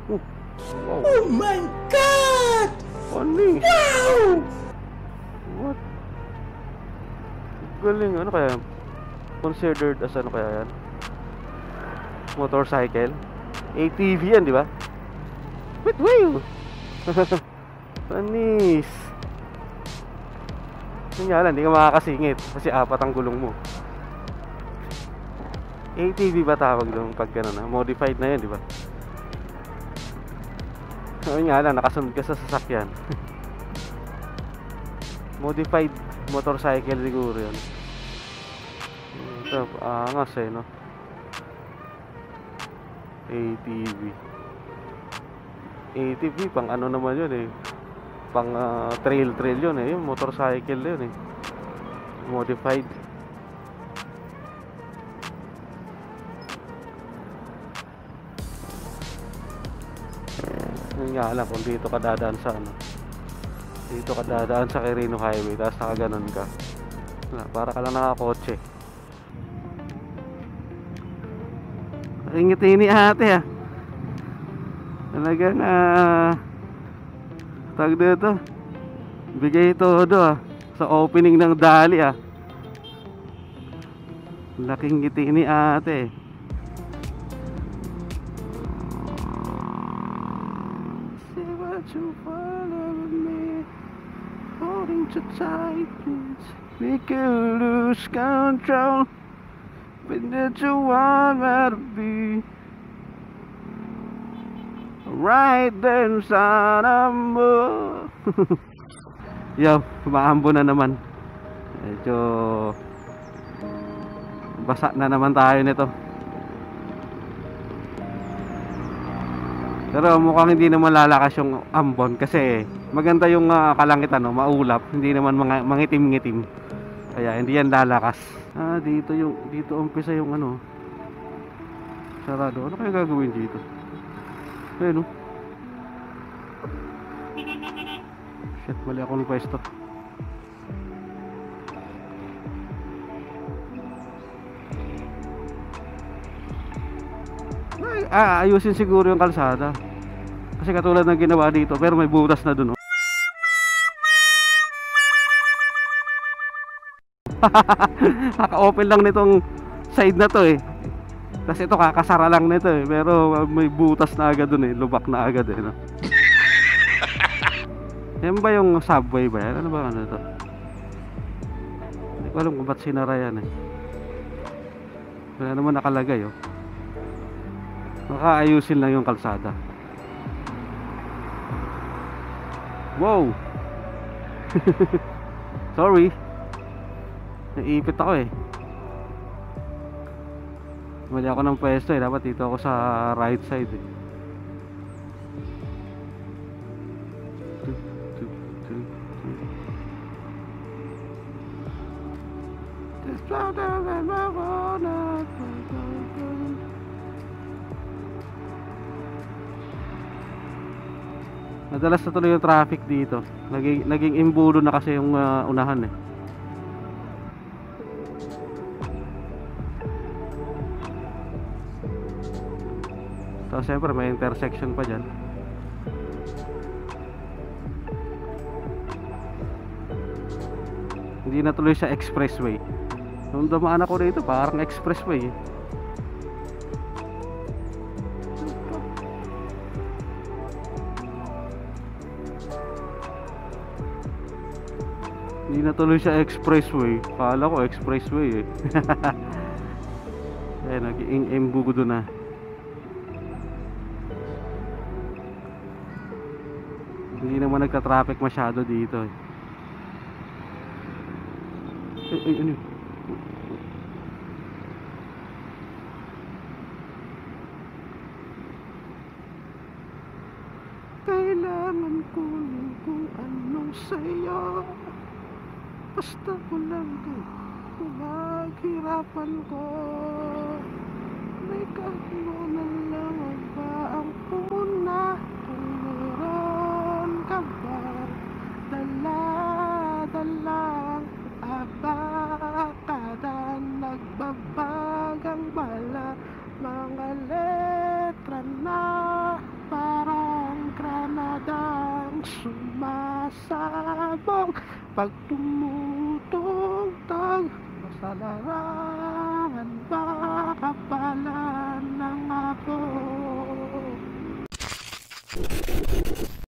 Oh, wow. Oh my God! Panis. Wow! What? Galing. Ano kaya? Considered as ano kaya yan? Motorcycle? ATV yan, di ba? Wait, wait. Panis. Yun nga lang, hindi ka makakasingit kasi apat ang gulong mo. ATV ba tawag doon pag gano'n na? Modified na yan, di ba? Yun nga lang, nakasunod ka sa sasakyan. Modified motorcycle siguro yun. Ito, angas eh, no? ATV. ATV, pang ano naman yun eh. Pang trail yun eh. Yung motorcycle yun eh. Modified. Yun nga alam kung dito ka dadaan sa ano. Dito ka dadaan sa Quirino Highway, tapos nakaganon ka. Para ka lang nakakotse. Ingiti ni ate ah. Talagang tag dito. Bigay todo ah. Sa opening ng Dali ah. Laking ngiti ni ate. Say what you follow me, holding too tight, please. We could lose control, but that you want me to be right there inside of me. Yo, maambo na naman. Medyo basa na naman tayo nito. Pero mukhang hindi naman lalakas yung ambon kasi maganda yung kalangitan, no? Maulap, hindi naman mangitim-ngitim. Kaya hindi yan lalakas. Dito umpisa yung ano. Sarado. Ano kaya gagawin dito? Ayun, no? Shit, mali ako ng pwesto. Ayusin siguro yung kalsada. Kasi katulad ng ginawa dito, pero may butas na dun, oh. Kaka-open lang nitong side na to eh. Tapos ito kakasara lang nito eh. Pero may butas na agad dun eh. Lubak na agad eh, no? Yan ba yung subway ba yan? Ano ba ano ito? Hindi ko alam kung ba't sinara yan eh. Wala naman nakalagay, oh. Makaayusin lang yung kalsada. Wow. Sorry. Naiipit ako eh. Mali ako ng pwesto eh. Dapat dito ako sa right side eh. Madalas na tuloy yung traffic dito. Naging imbudo na kasi yung unahan eh. So siyempre may intersection pa dyan. Hindi na tuloy sa expressway. Nung dumaan ako dito parang expressway eh. Hindi na tuloy sa expressway. Kala ko expressway eh. Eh, nag-imbudo na. Hindi naman nagka-traffic masyado dito eh. Ano? Kailangan ko lang kung anong sayo. Basta ko lang kung maghirapan ko. May kahino na lang ba ang puna? Kung meron ka ba dala-dalang abakada nagbabagang bala, mga letra na pa sumasabog pag tumutugtog sa larangan, baka pala ng ako.